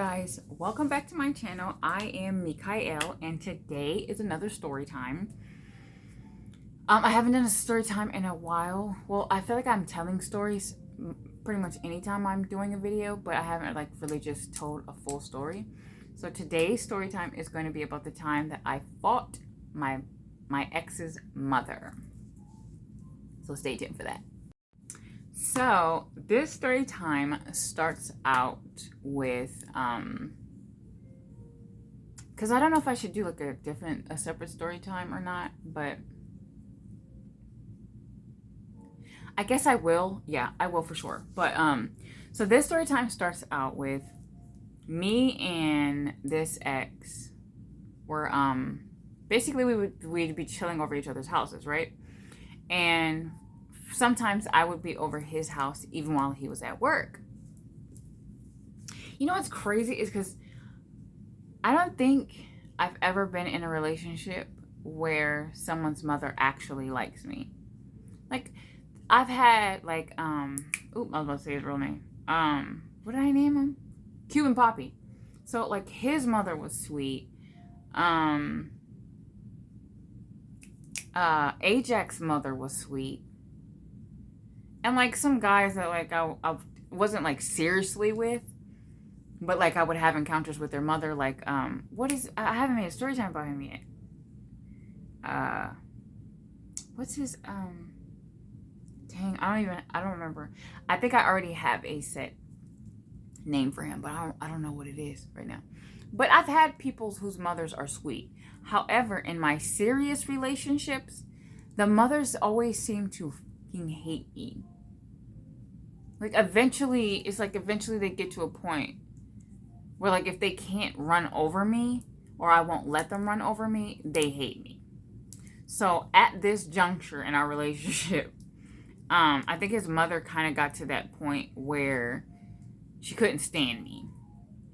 guys, welcome back to my channel. I am Mikael and today is another story time. I haven't done a story time in a while. Well, I feel like I'm telling stories pretty much anytime I'm doing a video, but I haven't really just told a full story. So today's story time is going to be about the time that I fought my ex's mother. So stay tuned for that. So this story time starts out with because I don't know if I should do like a separate story time or not, but I guess I will. Yeah, I will for sure. But so this story time starts out with me and this ex were basically we'd be chilling over each other's houses, right? And sometimes I would be over his house even while he was at work. You know what's crazy is because I don't think I've ever been in a relationship where someone's mother actually likes me. Like, I've had I was about to say his real name. What did I name him? Cuban Poppy. So like his mother was sweet. Ajax's mother was sweet. And like some guys that like I wasn't like seriously with, but like I would have encounters with their mother. Like I haven't made a story time about him yet. What's his dang, I don't remember. I think I already have a set name for him, but I don't know what it is right now. But I've had people whose mothers are sweet. However, in my serious relationships, the mothers always seem to fucking hate me. Like eventually they get to a point where like if they can't run over me or I won't let them run over me, they hate me. So at this juncture in our relationship, I think his mother kind of got to that point where she couldn't stand me.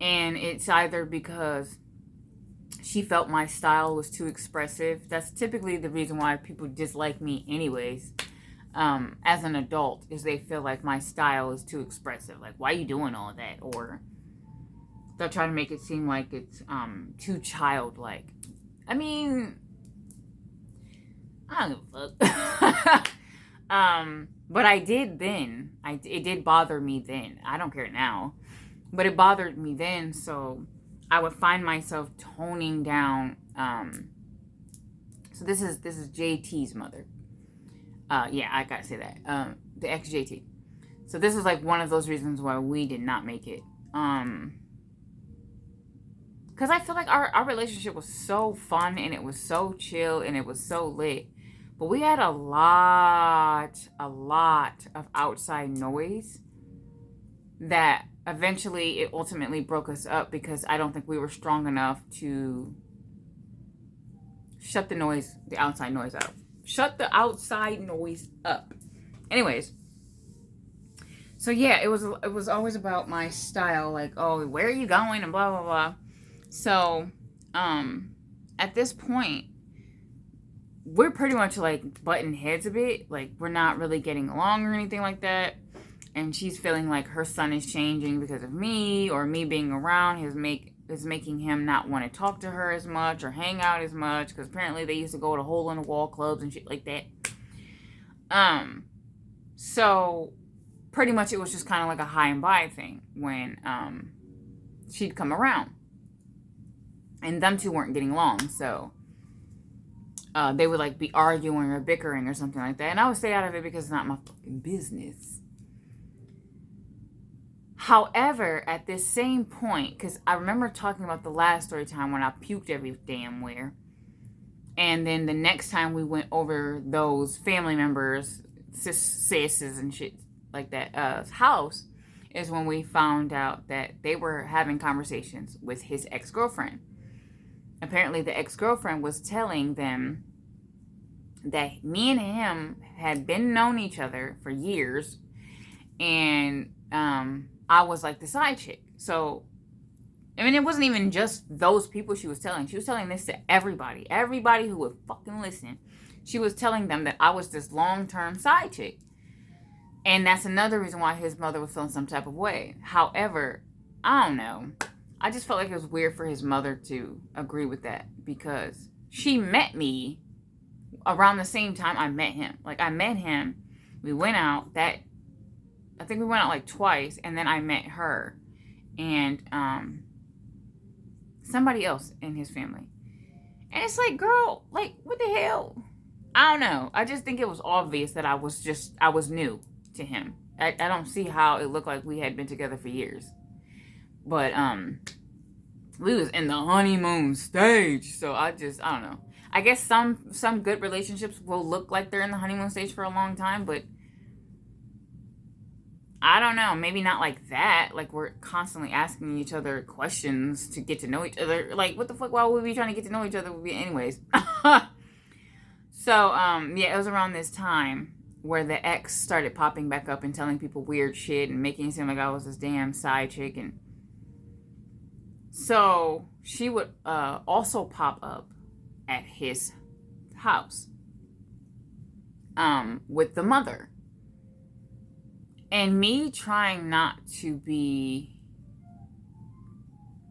And it's either because she felt my style was too expressive. That's typically the reason why people dislike me anyways. As an adult, is they feel like my style is too expressive. Like, why are you doing all of that? Or they'll try to make it seem like it's too childlike. I mean, I don't give a fuck. But I did then. It did bother me then. I don't care now. But it bothered me then, so I would find myself toning down. So this is JT's mother. Yeah, I gotta say that. The ex-JT. So this is like one of those reasons why we did not make it. Because I feel like our relationship was so fun and it was so chill and it was so lit. But we had a lot of outside noise that eventually it ultimately broke us up because I don't think we were strong enough to shut the outside noise out. Shut the outside noise up. Anyways, so yeah, it was always about my style, like, oh, where are you going and blah blah blah. So, at this point, we're pretty much like butting heads a bit. Like we're not really getting along or anything like that. And she's feeling like her son is changing because of me, or me being around is making him not want to talk to her as much or hang out as much, because apparently they used to go to hole-in-the-wall clubs and shit like that. So pretty much it was just kind of like a high and by thing when she'd come around. And them two weren't getting along, so they would like be arguing or bickering or something like that. And I would stay out of it because it's not my fucking business. However, at this same point, because I remember talking about the last story time when I puked every damn where. And then the next time we went over those family members, sis and shit like that, house, is when we found out that they were having conversations with his ex-girlfriend. Apparently the ex-girlfriend was telling them that me and him had been known each other for years. And, I was like the side chick. So, I mean, it wasn't even just those people she was telling. She was telling this to everybody. Everybody who would fucking listen. She was telling them that I was this long-term side chick. And that's another reason why his mother was feeling some type of way. However, I don't know. I just felt like it was weird for his mother to agree with that because she met me around the same time I met him. Like, I met him, we went out, I think we went out like twice, and then I met her and somebody else in his family. And it's like, girl, like, what the hell? I don't know. I just think it was obvious that I was new to him. I don't see how it looked like we had been together for years. But we was in the honeymoon stage, so I don't know. I guess some good relationships will look like they're in the honeymoon stage for a long time, but I don't know. Maybe not like that. Like, we're constantly asking each other questions to get to know each other. Like, what the fuck? Why would we be trying to get to know each other anyways? So, yeah, it was around this time where the ex started popping back up and telling people weird shit and making it seem like I was this damn side chick. And so she would also pop up at his house with the mother. And me trying not to be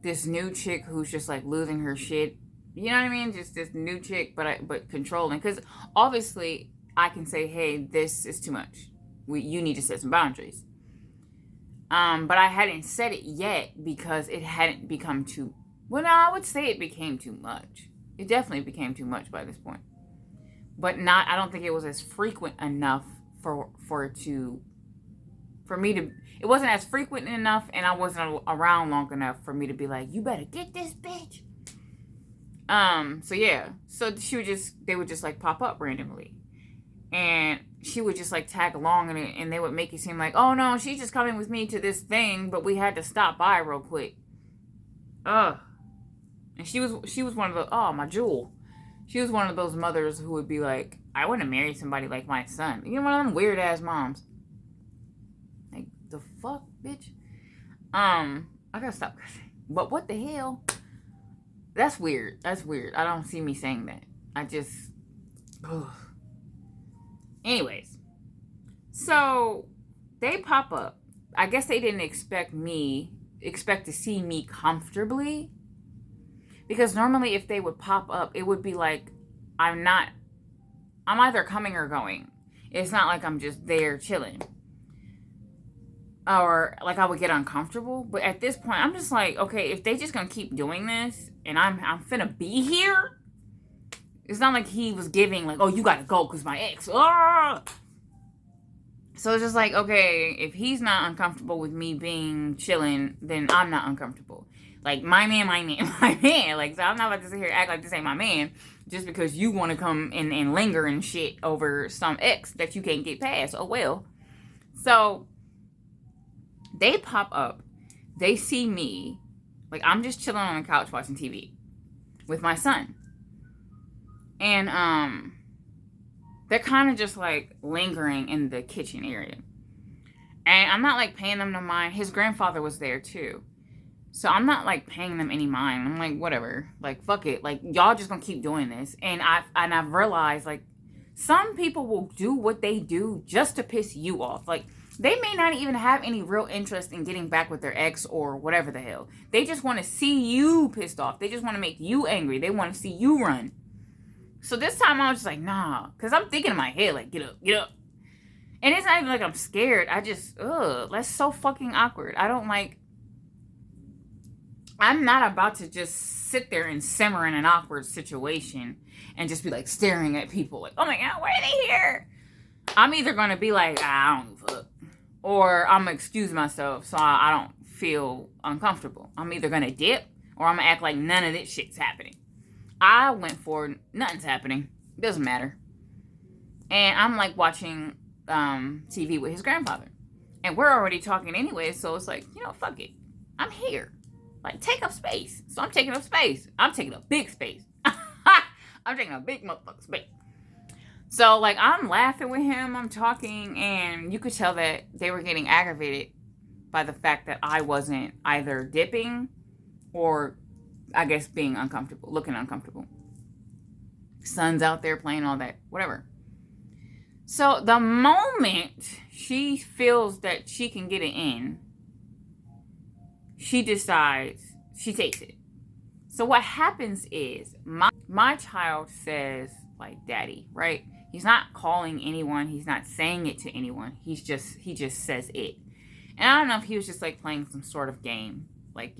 this new chick who's just like losing her shit. You know what I mean? Just this new chick, but controlling. Because obviously I can say, hey, this is too much. You need to set some boundaries. But I hadn't said it yet because it hadn't become too... Well, no, I would say it became too much. It definitely became too much by this point. But I don't think it was as frequent enough for me to... It wasn't as frequent enough, and I wasn't around long enough for me to be like, you better get this bitch. So yeah. So they would just like pop up randomly. And she would just like tag along in it, and they would make it seem like, oh no, she's just coming with me to this thing, but we had to stop by real quick. Ugh. And she was one of the, oh, my jewel. She was one of those mothers who would be like, I want to marry somebody like my son. You know, one of them weird ass moms. Like, the fuck, bitch? I gotta stop cussing. But what the hell? That's weird. That's weird. I don't see me saying that. I just, ugh. Anyways, so they pop up. I guess they didn't expect to see me comfortably. Because normally if they would pop up, it would be like, I'm either coming or going. It's not like I'm just there chilling. Or like I would get uncomfortable. But at this point, I'm just like, okay, if they just gonna keep doing this and I'm finna be here. It's not like he was giving like, oh, you gotta go because my ex. Ah! So it's just like, okay, if he's not uncomfortable with me being chilling, then I'm not uncomfortable. Like, my man. Like, so I'm not about to sit here and act like this ain't my man just because you want to come and linger and shit over some ex that you can't get past. Oh, well. So they pop up. They see me. Like, I'm just chilling on the couch watching TV with my son. And they're kind of just like lingering in the kitchen area. And I'm not like paying them no mind. His grandfather was there too. So I'm not like paying them any mind. I'm like, whatever. Like, fuck it. Like, y'all just gonna keep doing this. And I've realized like some people will do what they do just to piss you off. Like, they may not even have any real interest in getting back with their ex or whatever the hell. They just want to see you pissed off. They just want to make you angry. They want to see you run. So this time I was just like, nah. Because I'm thinking in my head, like, get up, get up. And it's not even like I'm scared. I just, that's so fucking awkward. I'm not about to just sit there and simmer in an awkward situation and just be like staring at people like, oh my God, why are they here? I'm either going to be like, I don't give a fuck. Or I'm going to excuse myself so I don't feel uncomfortable. I'm either going to dip or I'm going to act like none of this shit's happening. I went for nothing's happening. It doesn't matter. And I'm like watching TV with his grandfather. And we're already talking anyway, so it's like, you know, fuck it. I'm here. Like, take up space. So I'm taking up space. I'm taking up big space. I'm taking a big motherfucking space. So, like, I'm laughing with him. I'm talking, and you could tell that they were getting aggravated by the fact that I wasn't either dipping or, I guess, being uncomfortable, looking uncomfortable. Son's out there playing all that, whatever. So the moment she feels that she can get it in, she decides she takes it. So what happens is my child says like daddy, right? He's not calling anyone. He's not saying it to anyone. He just says it. And I don't know if he was just like playing some sort of game, like,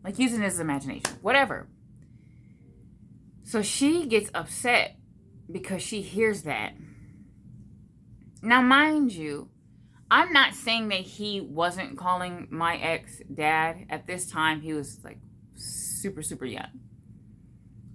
like using his imagination, whatever. So she gets upset because she hears that. Now, mind you, I'm not saying that he wasn't calling my ex dad. At this time, he was like super, super young.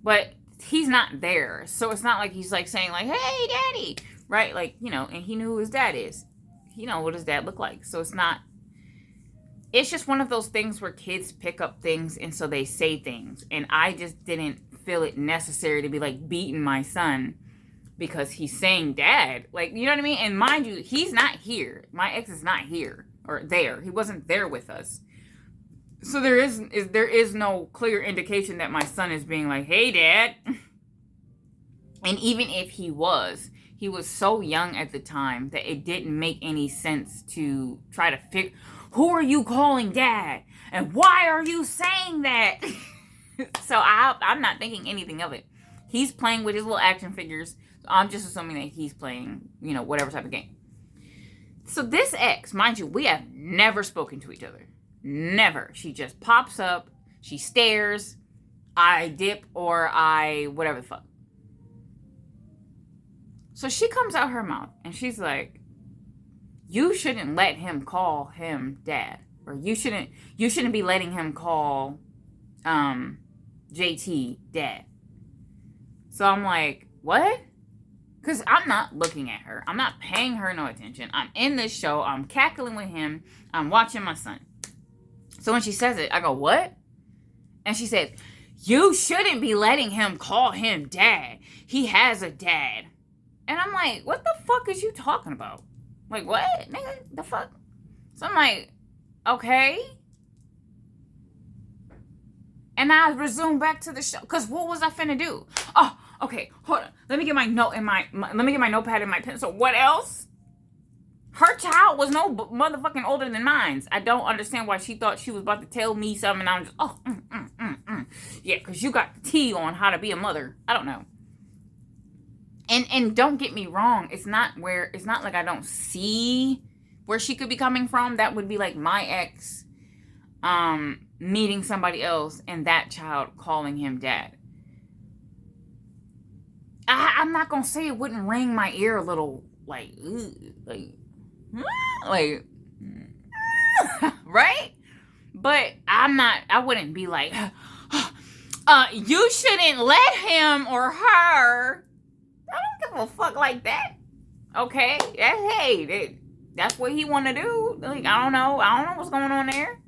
But he's not there. So it's not like he's like saying like, hey, daddy, right? Like, and he knew who his dad is. He know what his dad looked like. So it's just one of those things where kids pick up things and so they say things. And I just didn't feel it necessary to be like beating my son because he's saying dad. Like, you know what I mean? And mind you, he's not here. My ex is not here or there. He wasn't there with us. So there is no clear indication that my son is being like, hey, dad. And even if he was so young at the time that it didn't make any sense to try to figure, who are you calling dad? And why are you saying that? So I'm not thinking anything of it. He's playing with his little action figures. So I'm just assuming that he's playing, whatever type of game. So this ex, mind you, we have never spoken to each other. Never. She just pops up. She stares. I dip or I whatever the fuck. So she comes out her mouth and she's like, you shouldn't let him call him dad. Or you shouldn't be letting him call JT dad. So I'm like, what? Because I'm not looking at her. I'm not paying her no attention. I'm in this show. I'm cackling with him. I'm watching my son. So when she says it, I go, what? And she said, you shouldn't be letting him call him dad. He has a dad. And I'm like, what the fuck is you talking about? Like, what? Nigga, the fuck? So I'm like, okay. And I resume back to the show. Because what was I finna do? Oh, okay, hold on. Let me get my note in let me get my notepad and my pencil. What else? Her child was no motherfucking older than mine. I don't understand why she thought she was about to tell me something. And I'm just, yeah, because you got the tea on how to be a mother. I don't know. And don't get me wrong. It's not like I don't see where she could be coming from. That would be like my ex meeting somebody else and that child calling him dad. I'm not going to say it wouldn't ring my ear a little like right? But I wouldn't be like, you shouldn't let him or her. I don't give a fuck like that. Okay? That's what he want to do. Like, I don't know what's going on there.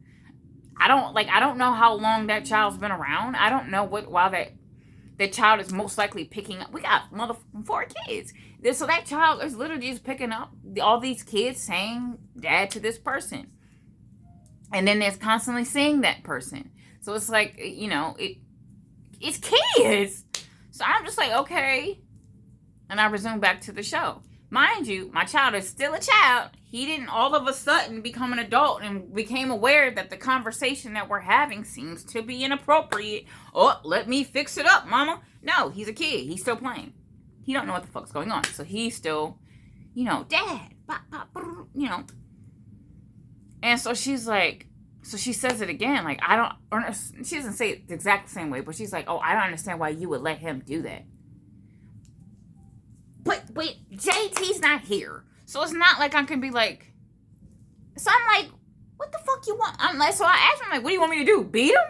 I don't know how long that child's been around. I don't know while that child is most likely picking up. We got 4 kids. So that child is literally just picking up all these kids saying dad to this person. And then there's constantly seeing that person. So it's like, it's kids. So I'm just like, okay. And I resume back to the show. Mind you, my child is still a child. He didn't all of a sudden become an adult and became aware that the conversation that we're having seems to be inappropriate. Oh, let me fix it up, mama. No, he's a kid. He's still playing. He don't know what the fuck's going on. So he's still, dad, pop, pop, And so she's like, so she says it again. Like, she doesn't say it the exact same way, but she's like, oh, I don't understand why you would let him do that. But JT's not here. So it's not like I can be like, so I'm like, what the fuck you want? So I asked her, I'm like, what do you want me to do? Beat him?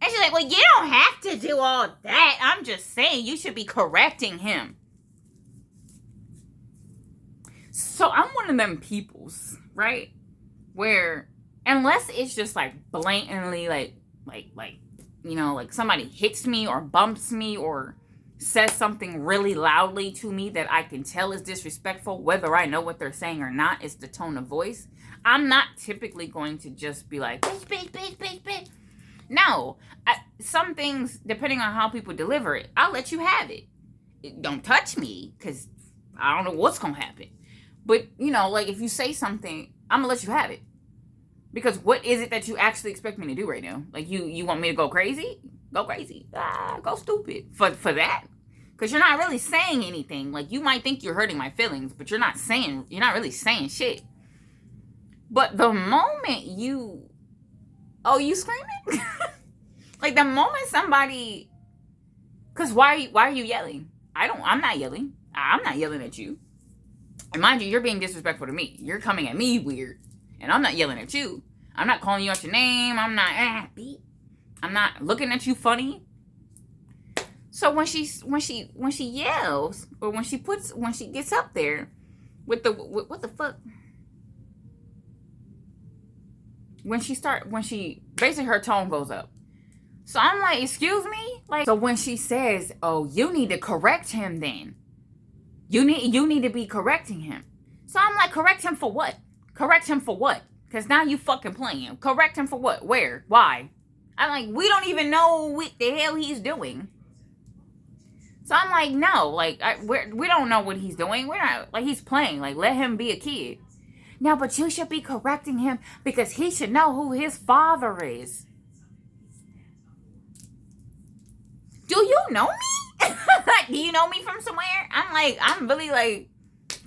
And she's like, well, you don't have to do all that. I'm just saying you should be correcting him. So I'm one of them peoples, right? Where, unless it's just like blatantly like somebody hits me or bumps me or says something really loudly to me that I can tell is disrespectful, whether I know what they're saying or not, it's the tone of voice. I'm not typically going to just be like, bitch. No, some things, depending on how people deliver it, I'll let you have it. Don't touch me, because I don't know what's going to happen. But, like if you say something, I'm going to let you have it. Because what is it that you actually expect me to do right now? Like, you want me to go crazy? Go crazy. Go stupid. For that? Because you're not really saying anything. Like, you might think you're hurting my feelings, but you're not really saying shit. But the moment you screaming? Like, the moment somebody, because why are you yelling? I'm not yelling. I'm not yelling at you. And mind you, you're being disrespectful to me. You're coming at me weird. And I'm not yelling at you. I'm not calling you out your name. I'm not, beat. I'm not looking at you funny. So when she yells, or when she gets up there with what the fuck? When she basically her tone goes up. So I'm like, excuse me? Like, so when she says, oh, you need to correct him then. You need to be correcting him. So I'm like, correct him for what? Correct him for what? Because now you fucking playing. Correct him for what? Where? Why? I'm like, we don't even know what the hell he's doing. So I'm like, no, like, we don't know what he's doing. We're not, like, he's playing. Like, let him be a kid. No, but you should be correcting him because he should know who his father is. Do you know me? Like, do you know me from somewhere? I'm really, like,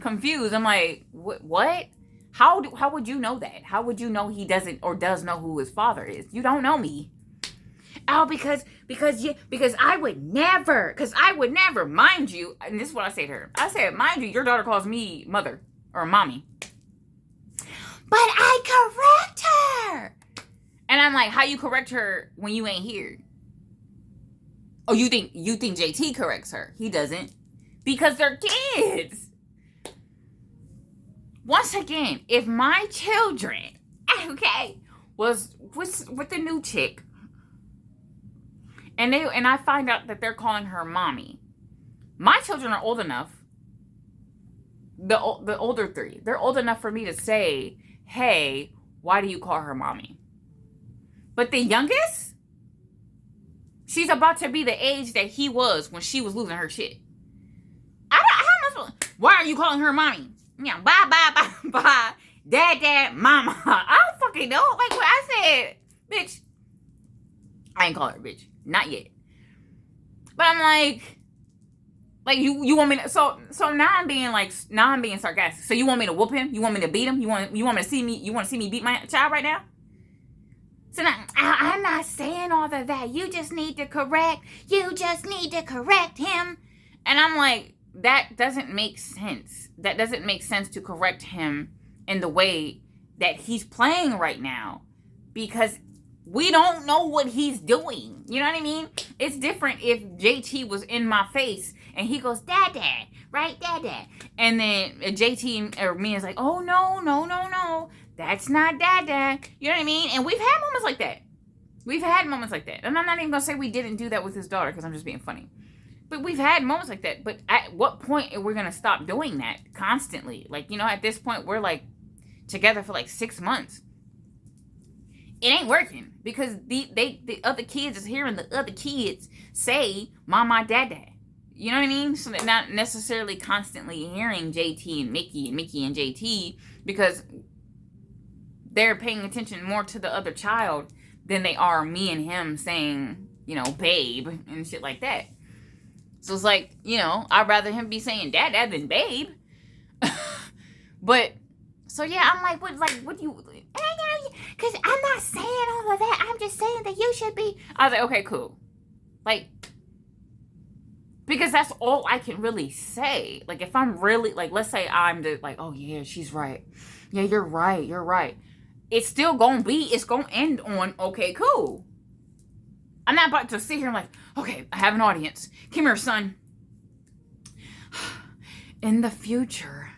confused. I'm like, what? How would you know that? How would you know he doesn't or does know who his father is? You don't know me. Oh, because I would never, mind you, and this is what I say to her. I said, mind you, your daughter calls me mother or mommy. But I correct her. And I'm like, how you correct her when you ain't here? Oh, you think JT corrects her? He doesn't. Because they're kids. Once again, if my children, okay, was with the new chick, and I find out that they're calling her mommy, my children are old enough, the older three, they're old enough for me to say, hey, why do you call her mommy? But the youngest, she's about to be the age that he was when she was losing her shit. Why are you calling her mommy? Yeah, bye, dad, mama. I don't fucking know. Like, what I said, bitch, I ain't call her bitch. Not yet. But I'm like you want me to, so now I'm being sarcastic. So you want me to whoop him? You want me to beat him? You want to see me beat my child right now? So now, I'm not saying all of that. You just need to correct him. And I'm like, that doesn't make sense. That doesn't make sense to correct him in the way that he's playing right now. Because we don't know what he's doing. You know what I mean? It's different if JT was in my face and he goes, dad, right, dad. And then JT or me is like, oh, no. That's not dad. You know what I mean? And we've had moments like that. And I'm not even going to say we didn't do that with his daughter because I'm just being funny. But we've had moments like that. But at what point are we going to stop doing that constantly? Like, you know, at this point, we're like together for like 6 months. It ain't working because the other kids is hearing the other kids say mama, dad. You know what I mean? So they're not necessarily constantly hearing JT and Mickey and JT because they're paying attention more to the other child than they are me and him saying, you know, babe and shit like that. So it's like, you know, I'd rather him be saying dad than babe. But so yeah, I'm like, what do you? Because I'm not saying all of that. I'm just saying that you should be. I was like, okay, cool. Like, because that's all I can really say. Like, if I'm really, like, let's say I'm the, like, oh yeah, she's right. Yeah, you're right. It's still gonna end on, okay, cool. I'm not about to sit here and like, okay, I have an audience. Come here, son. In the future,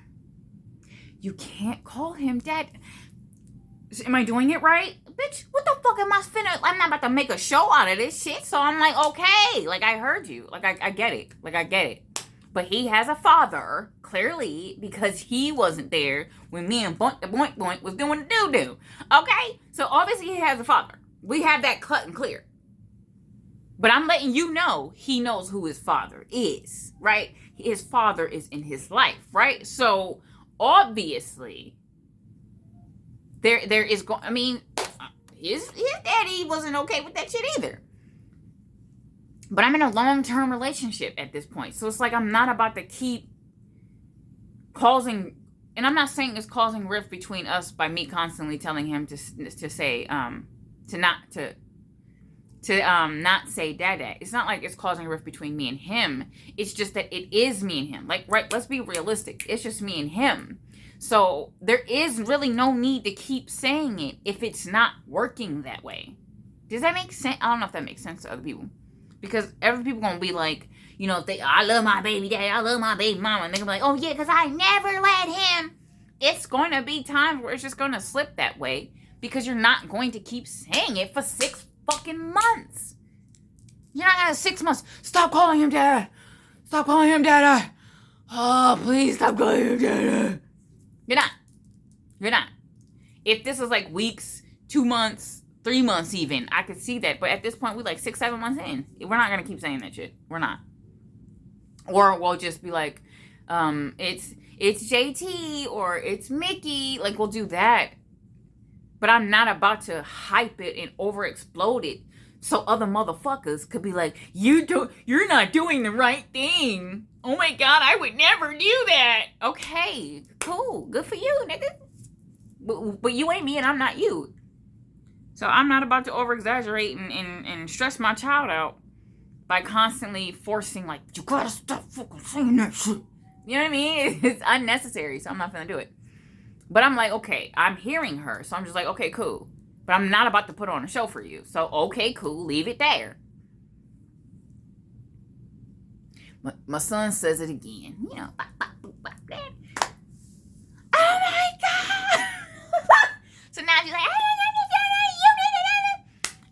you can't call him dad. Am I doing it right? Bitch, what the fuck am I finna? I'm not about to make a show out of this shit. So I'm like, okay. Like, I heard you. Like, I get it. Like, I get it. But he has a father, clearly, because he wasn't there when me and Boink was doing the doo-doo. Okay? So obviously he has a father. We have that cut and clear. But I'm letting you know he knows who his father is, right? His father is in his life, right? So obviously there is I mean, his daddy wasn't okay with that shit either. But I'm in a long-term relationship at this point. So it's like I'm not about to keep causing, and I'm not saying it's causing rift between us by me constantly telling him to say, to not say dad. It's not like it's causing rift between me and him. It's just that it is me and him. Like, right, let's be realistic. It's just me and him. So there is really no need to keep saying it if it's not working that way. Does that make sense? I don't know if that makes sense to other people. Because every people gonna be like, you know, if I love my baby daddy, I love my baby mama, and they're gonna be like, oh yeah, because I never let him. It's going to be times where it's just going to slip that way because you're not going to keep saying it for 6 fucking months. You're not gonna 6 months. Stop calling him dad. Stop calling him dad. Oh, please stop calling him dad. You're not. You're not. If this was like weeks, 2 months, 3 months even, I could see that. But at this point, we're like 6, 7 months in. We're not going to keep saying that shit. We're not. Or we'll just be like, it's JT or it's Mickey. Like, we'll do that. But I'm not about to hype it and over-explode it so other motherfuckers could be like, you're not doing the right thing. Oh my God, I would never do that. Okay, cool. Good for you, nigga. But you ain't me and I'm not you. So I'm not about to over-exaggerate and stress my child out by constantly forcing, like, you gotta stop fucking saying that shit. You know what I mean? It's unnecessary, so I'm not gonna do it. But I'm like, okay, I'm hearing her, so I'm just like, okay, cool. But I'm not about to put on a show for you. So, okay, cool, leave it there. My son says it again. You know, oh my God! So now she's like,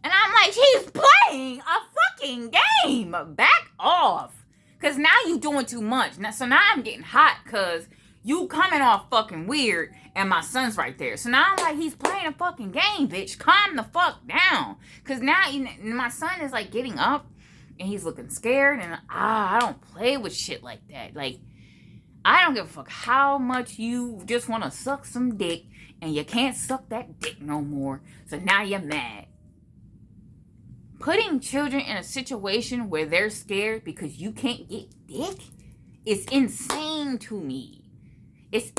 and I'm like, she's playing a fucking game. Back off. Because now you doing too much. So now I'm getting hot because you coming off fucking weird and my son's right there. So now I'm like, he's playing a fucking game, bitch. Calm the fuck down. Because now my son is like getting up and he's looking scared. And I don't play with shit like that. Like, I don't give a fuck how much you just want to suck some dick and you can't suck that dick no more. So now you're mad. Putting children in a situation where they're scared because you can't get dick is insane to me. It's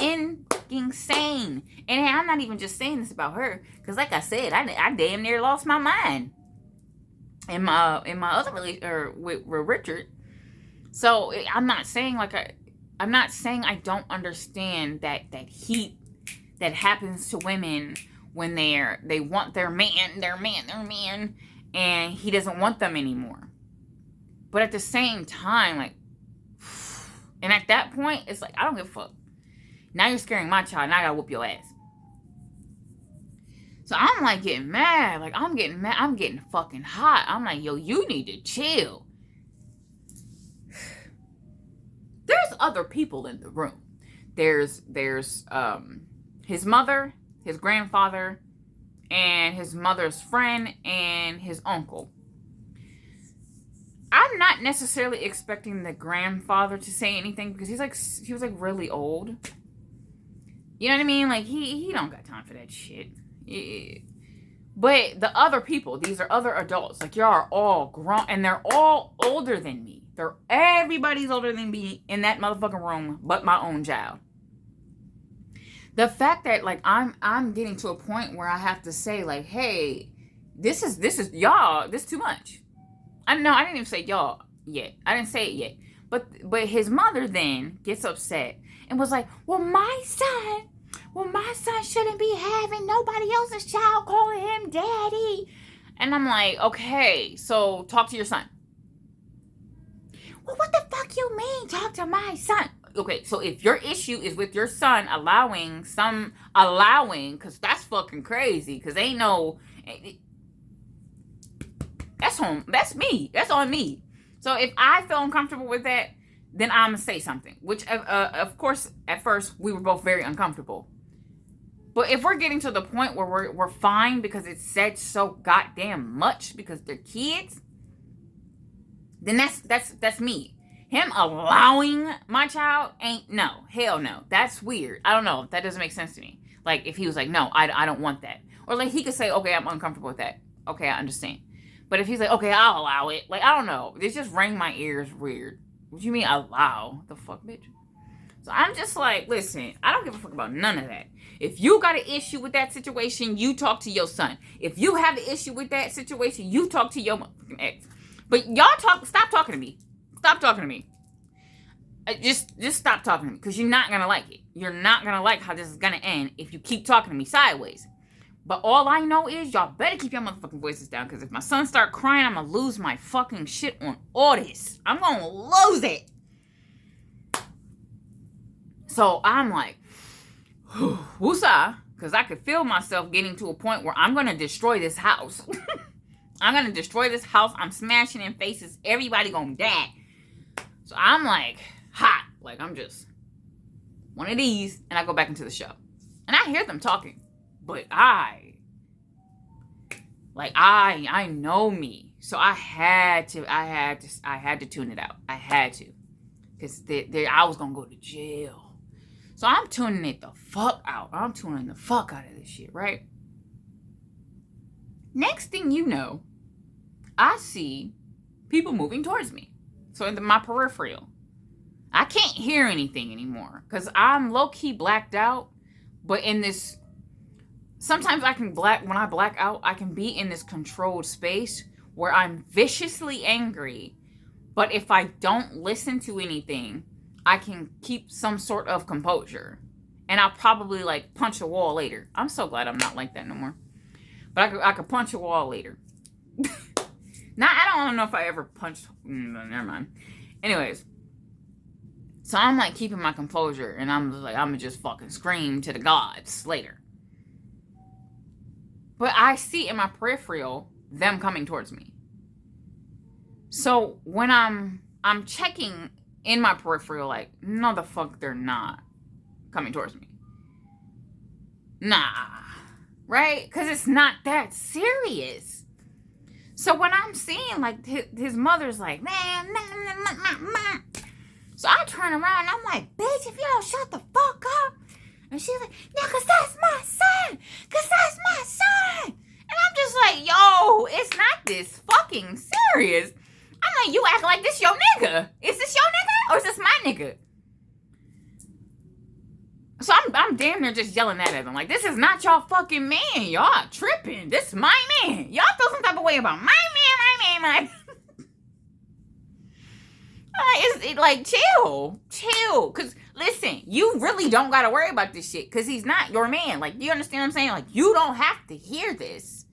insane. And I'm not even just saying this about her. Because like I said, I damn near lost my mind. In my other relationship with Richard. So I'm not saying I'm not saying I don't understand that heat that happens to women when they want their man, and he doesn't want them anymore. But at the same time, like, and at that point, it's like, I don't give a fuck. Now you're scaring my child, and I gotta whoop your ass. So I'm like getting mad. Like, I'm getting mad. I'm getting fucking hot. I'm like, yo, you need to chill. There's other people in the room. There's his mother, his grandfather, and his mother's friend, and his uncle. I'm not necessarily expecting the grandfather to say anything because he was like really old. You know what I mean? Like he don't got time for that shit. Yeah. But the other people, these are other adults. Like, y'all are all grown, and they're all older than me. Everybody's older than me in that motherfucking room, but my own child. The fact that, like, I'm getting to a point where I have to say, like, hey, this is y'all, this is too much. I didn't even say y'all yet. I didn't say it yet. But his mother then gets upset and was like, well, my son shouldn't be having nobody else's child calling him daddy. And I'm like, okay, so talk to your son. Well, what the fuck you mean, talk to my son? Okay, so if your issue is with your son allowing, because that's fucking crazy, because ain't no, that's me, that's on me. So if I feel uncomfortable with that, then I'm gonna say something, which, of course, at first, we were both very uncomfortable. But if we're getting to the point where we're fine because it's said so goddamn much because they're kids, then that's me. Him allowing my child hell no. That's weird. I don't know. That doesn't make sense to me. Like, if he was like, no, I don't want that. Or like he could say, okay, I'm uncomfortable with that. Okay, I understand. But if he's like, okay, I'll allow it. Like, I don't know. It just rang my ears weird. What you mean allow? The fuck, bitch? So I'm just like, listen, I don't give a fuck about none of that. If you got an issue with that situation, you talk to your son. If you have an issue with that situation, you talk to your motherfucking ex. But y'all stop talking to me. Stop talking to me. Just stop talking to me, because you're not going to like it. You're not going to like how this is going to end if you keep talking to me sideways. But all I know is y'all better keep your motherfucking voices down, because if my son start crying, I'm going to lose my fucking shit on all this. I'm going to lose it. So I'm like, woosah, because I could feel myself getting to a point where I'm going to destroy this house. I'm going to destroy this house. I'm smashing in faces. Everybody going to die. So I'm like, hot. Like, I'm just one of these, and I go back into the show. And I hear them talking. But I know me. So I had to tune it out. I had to. Because I was going to go to jail. So I'm tuning it the fuck out. I'm tuning the fuck out of this shit, right? Next thing you know, I see people moving towards me. So in my peripheral. I can't hear anything anymore. Because I'm low-key blacked out. But in this... Sometimes when I black out, I can be in this controlled space where I'm viciously angry. But if I don't listen to anything, I can keep some sort of composure. And I'll probably like punch a wall later. I'm so glad I'm not like that no more. But I could punch a wall later. Now, I don't know if I ever punched... never mind. Anyways. So I'm like keeping my composure. And I'm just like, I'm going to just fucking scream to the gods later. But I see in my peripheral them coming towards me. So when I'm checking in my peripheral, like, no the fuck they're not coming towards me. Nah. Right? Because it's not that serious. So when I'm seeing, like, his mother's like, man, so I turn around and I'm like, bitch, if you don't shut the fuck up. And she's like, yeah, because that's my son. Because that's my son. And I'm just like, yo, it's not this fucking serious. I'm like, you act like this your nigga. Is this your nigga or is this my nigga? So I'm damn near just yelling that at them. Like, this is not y'all fucking man. Y'all tripping. This is my man. Y'all feel some type of way about my man. Like, chill. Because, listen, you really don't got to worry about this shit. Because he's not your man. Like, you understand what I'm saying? Like, you don't have to hear this.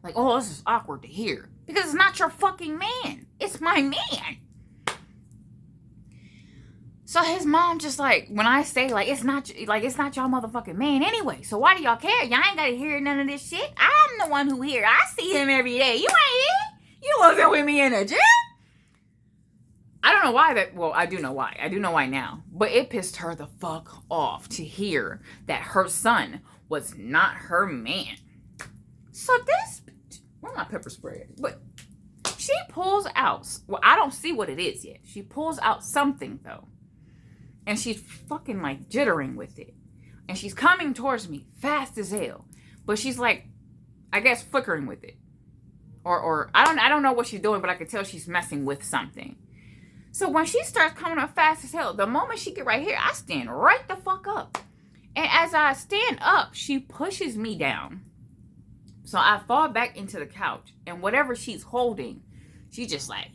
Like, oh, this is awkward to hear. Because it's not your fucking man. It's my man. So his mom just like, when I say like, it's not y'all motherfucking man anyway. So why do y'all care? Y'all ain't got to hear none of this shit. I'm the one who here. I see him every day. You ain't here. You wasn't with me in the gym. I don't know why I do know why. I do know why now. But it pissed her the fuck off to hear that her son was not her man. So this bitch, where's my pepper spray? But she pulls out, well, I don't see what it is yet. She pulls out something though. And she's fucking like jittering with it. And she's coming towards me fast as hell. But she's like, I guess flickering with it. Or I don't know what she's doing, but I can tell she's messing with something. So when she starts coming up fast as hell, the moment she get right here, I stand right the fuck up. And as I stand up, she pushes me down. So I fall back into the couch. And whatever she's holding, she just like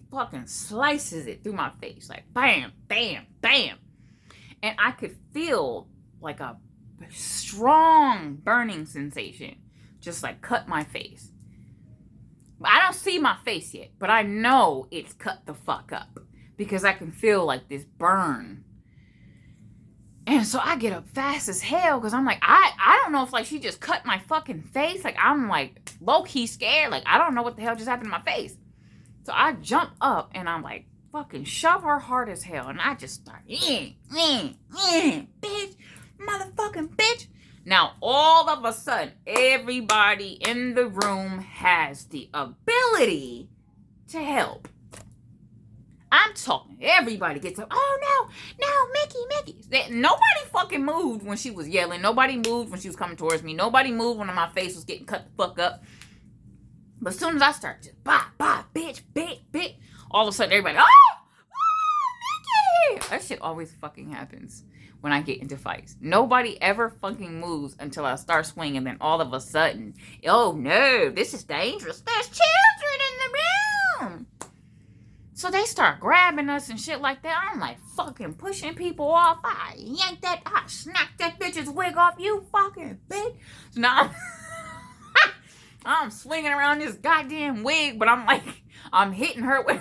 fucking slices it through my face. Like bam, bam, bam. And I could feel like a strong burning sensation just like cut my face. I don't see my face yet, but I know it's cut the fuck up because I can feel like this burn. And so I get up fast as hell because I'm like, I don't know if like she just cut my fucking face. Like I'm like low-key scared. Like I don't know what the hell just happened to my face. So I jump up and I'm like fucking shove her hard as hell. And I just start, bitch, motherfucking bitch. Now, all of a sudden, everybody in the room has the ability to help. I'm talking. Everybody gets up. Oh, no, Mickey. Nobody fucking moved when she was yelling. Nobody moved when she was coming towards me. Nobody moved when my face was getting cut the fuck up. But as soon as I start just, bitch, all of a sudden everybody, Mickey! That shit always fucking happens when I get into fights. Nobody ever fucking moves until I start swinging. Then all of a sudden, oh no, this is dangerous. There's children in the room. So they start grabbing us and shit like that. I'm like fucking pushing people off. I snack that bitch's wig off, you fucking bitch. So now I'm swinging around this goddamn wig, but I'm hitting her with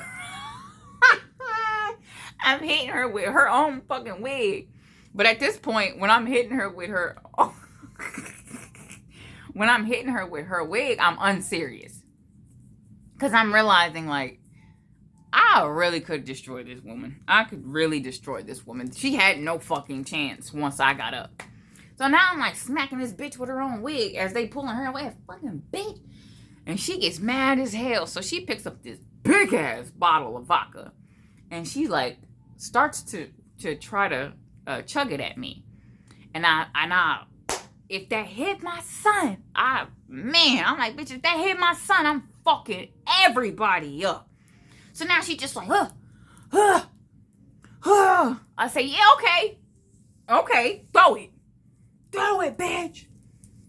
I'm hitting her with her own fucking wig. But at this point, when I'm hitting her with her wig, I'm unserious. Cause I'm realizing like I really could destroy this woman. I could really destroy this woman. She had no fucking chance once I got up. So now I'm like smacking this bitch with her own wig as they pulling her away. Fucking bitch. And she gets mad as hell. So she picks up this big ass bottle of vodka. And she like starts to try to chug it at me. And I if that hit my son, I'm like, bitch, if that hit my son, I'm fucking everybody up. So now she just like, I say, yeah, okay, throw it, bitch.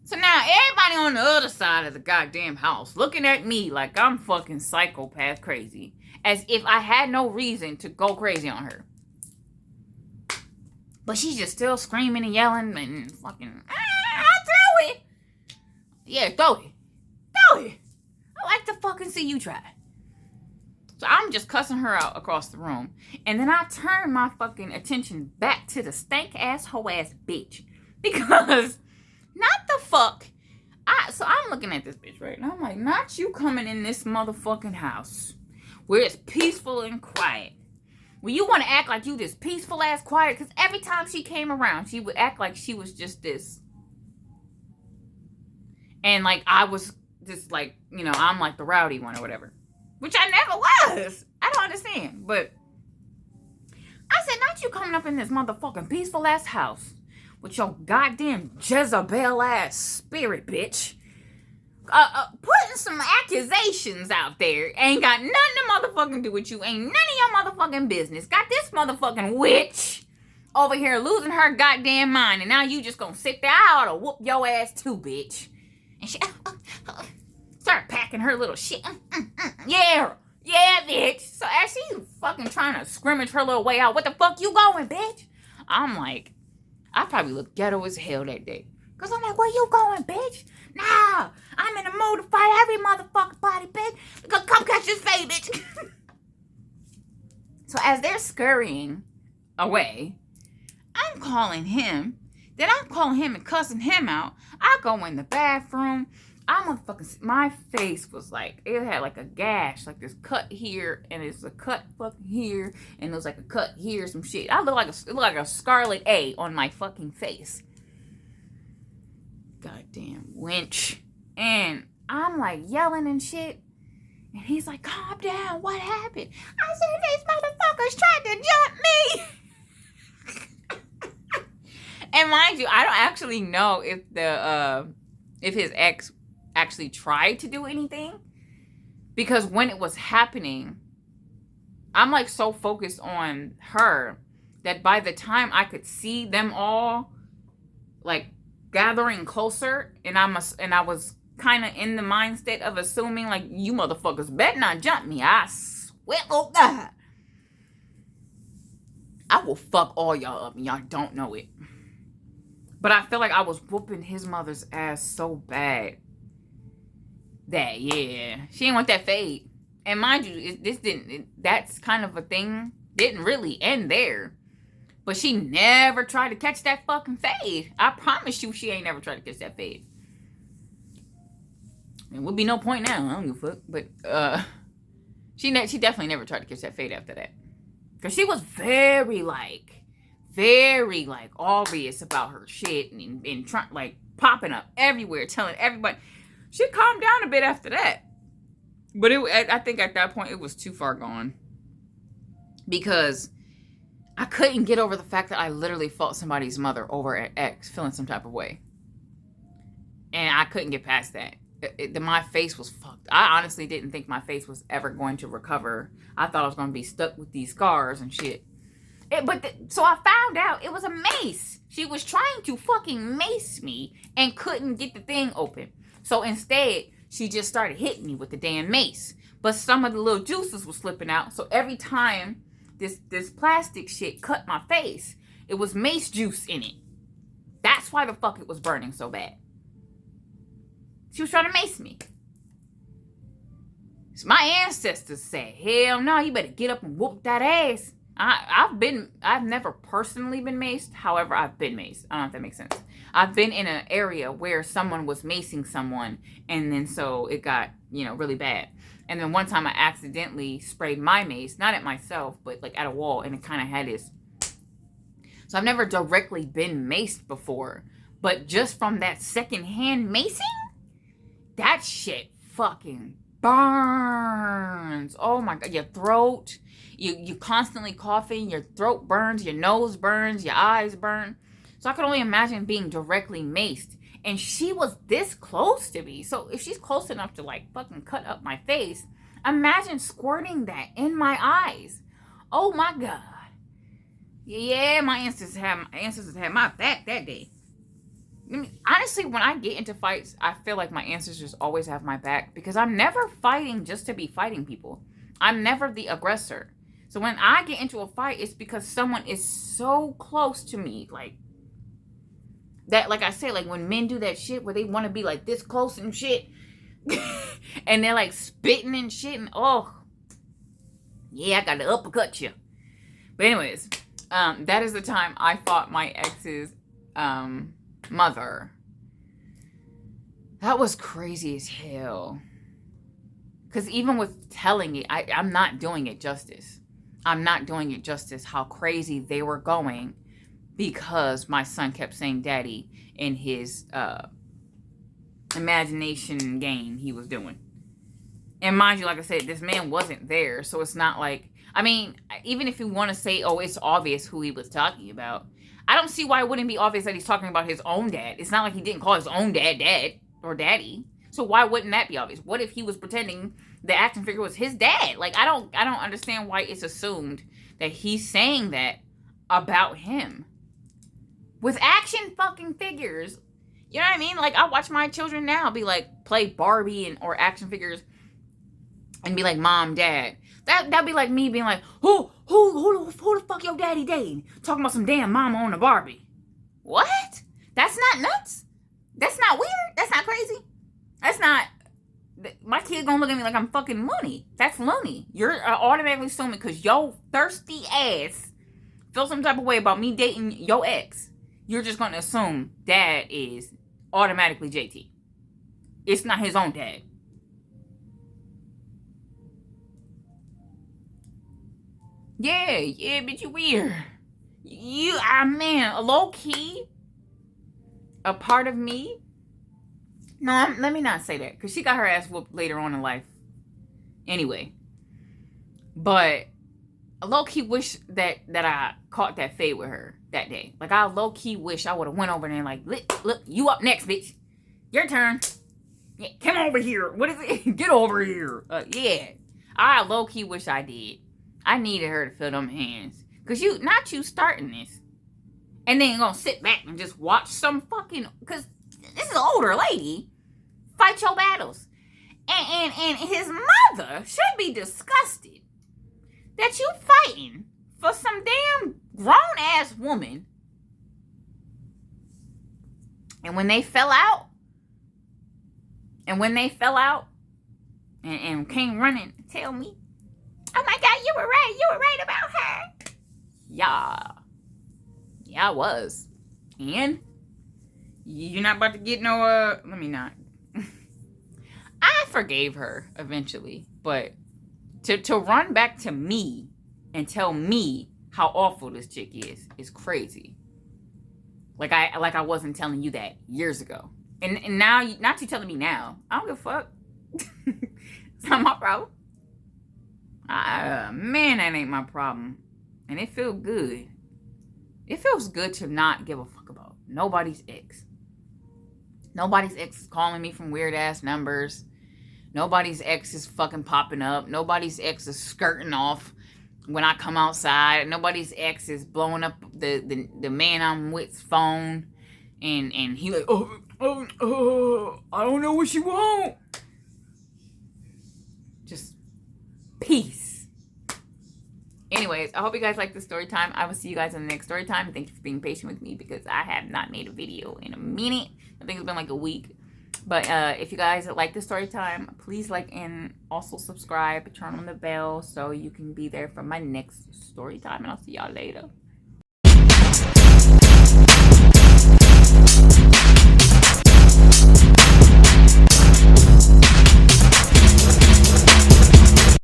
So now everybody on the other side of the goddamn house looking at me like I'm fucking psychopath crazy, as if I had no reason to go crazy on her. But she's just still screaming and yelling and fucking, throw it. Yeah, throw it. I like to fucking see you try. So I'm just cussing her out across the room. And then I turn my fucking attention back to the stank ass hoe ass bitch. Because, not the fuck. So I'm looking at this bitch, right? And I'm like, not you coming in this motherfucking house where it's peaceful and quiet. Well, you want to act like you this peaceful ass quiet. Because every time she came around, she would act like she was just this. And like I was just like, I'm like the rowdy one or whatever. Which I never was. I don't understand. But I said, not you coming up in this motherfucking peaceful ass house with your goddamn Jezebel ass spirit, bitch. Putting some accusations out there. Ain't got nothing to motherfucking do with you. Ain't none of your motherfucking business. Got this motherfucking witch over here losing her goddamn mind. And now you just gonna sit there. I ought to whoop your ass too, bitch. And she start packing her little shit. Yeah, bitch. So as she fucking trying to scrimmage her little way out, what the fuck you going, bitch? I'm like, I probably looked ghetto as hell that day. Cause I'm like, where you going, bitch? Nah, I'm in the mood to fight every motherfucking body, bitch. Come catch this fade, bitch. So as they're scurrying away, I'm calling him. Then I'm calling him and cussing him out. I go in the bathroom. My face was like, it had like a gash, like this cut here, and it's a cut fucking here, and there's like a cut here, some shit. It looked like a scarlet A on my fucking face. Goddamn wench. And I'm like yelling and shit, and he's like, calm down, what happened? I said, these motherfuckers tried to jump me. And mind you, I don't actually know if his ex actually tried to do anything, because when it was happening, I'm like so focused on her that by the time I could see them all like gathering closer, and I was kind of in the mindset of assuming like, you motherfuckers better not jump me. I swear, oh God, I will fuck all y'all up and y'all don't know it. But I feel like I was whooping his mother's ass so bad that, yeah, she didn't want that fade. And mind you, that's kind of a thing, didn't really end there. But she never tried to catch that fucking fade. I promise you, she ain't never tried to catch that fade. There would be no point now. I don't give a fuck. But she definitely never tried to catch that fade after that. Because she was very obvious about her shit and trying, like, popping up everywhere, telling everybody. She calmed down a bit after that. But I think at that point, it was too far gone. because I couldn't get over the fact that I literally fought somebody's mother over an ex feeling some type of way. And I couldn't get past that. My face was fucked. I honestly didn't think my face was ever going to recover. I thought I was going to be stuck with these scars and shit. So I found out it was a mace. She was trying to fucking mace me and couldn't get the thing open. So instead, she just started hitting me with the damn mace. But some of the little juices were slipping out. So every time this plastic shit cut my face, it was mace juice in it. That's why the fuck it was burning so bad. She was trying to mace me. So my ancestors said, hell no, you better get up and whoop that ass. I've never personally been maced. However, I've been maced. I don't know if that makes sense. I've been in an area where someone was macing someone, and then so it got, really bad. And then one time I accidentally sprayed my mace, not at myself, but like at a wall, and it kind of had this. So I've never directly been maced before, but just from that secondhand macing, that shit fucking burns. Oh my God, your throat. You constantly coughing, your throat burns, your nose burns, your eyes burn. So I could only imagine being directly maced. And she was this close to me. So if she's close enough to like fucking cut up my face, imagine squirting that in my eyes. Oh my God. Yeah, my ancestors had my back that day. Honestly, when I get into fights, I feel like my ancestors always have my back because I'm never fighting just to be fighting people. I'm never the aggressor. So when I get into a fight, it's because someone is so close to me. Like that, like I say, like when men do that shit where they want to be like this close and shit. And they're like spitting and shit. And oh, yeah, I got to uppercut you. But anyways, that is the time I fought my ex's mother. That was crazy as hell. Because even with telling it, I'm not doing it justice. I'm not doing it justice how crazy they were going because my son kept saying daddy in his imagination game he was doing. And mind you, like I said, this man wasn't there. So it's not like, even if you want to say, oh, it's obvious who he was talking about, I don't see why it wouldn't be obvious that he's talking about his own dad. It's not like he didn't call his own dad or daddy. So why wouldn't that be obvious? What if he was pretending the action figure was his dad? Like, I don't understand why it's assumed that he's saying that about him. With action fucking figures. You know what I mean? Like, I watch my children now be like, play Barbie or action figures and be like, mom, dad. That'd be like me being like, who the fuck your daddy dating? Talking about some damn mama on a Barbie. What? That's not nuts? That's not weird? That's not crazy? That's not, my kid gonna look at me like I'm fucking loony. That's loony. You're automatically assuming because your thirsty ass feels some type of way about me dating your ex. You're just gonna assume dad is automatically JT. It's not his own dad. Yeah, bitch, you weird. Man, low key, a part of me. No, let me not say that, because she got her ass whooped later on in life. Anyway. But I low-key wish that I caught that fade with her that day. Like, I low-key wish I would have went over there and like, look, you up next, bitch. Your turn. Yeah, come over here. What is it? Get over here. Yeah. I low-key wish I did. I needed her to feel them hands. Because not you starting this. And then you're going to sit back and just watch some fucking, because this is an older lady, fight your battles. And his mother should be disgusted that you fighting for some damn grown-ass woman. And when they fell out, and came running to tell me, oh my God, you were right about her. Yeah, I was. And you're not about to get no, let me not. I forgave her eventually, but to run back to me and tell me how awful this chick is crazy. Like I wasn't telling you that years ago. And now, not you telling me now. I don't give a fuck. It's not my problem. Man, that ain't my problem. And it feels good. It feels good to not give a fuck about nobody's ex. Nobody's ex is calling me from weird ass numbers. Nobody's ex is fucking popping up. Nobody's ex is skirting off when I come outside. Nobody's ex is blowing up the man I'm with's phone. And he like, I don't know what she want. Just peace. Anyways, I hope you guys like the story time. I will see you guys in the next story time. Thank you for being patient with me because I have not made a video in a minute. I think it's been like a week. But if you guys like the story time, please like and also subscribe. Turn on the bell so you can be there for my next story time. And I'll see y'all later.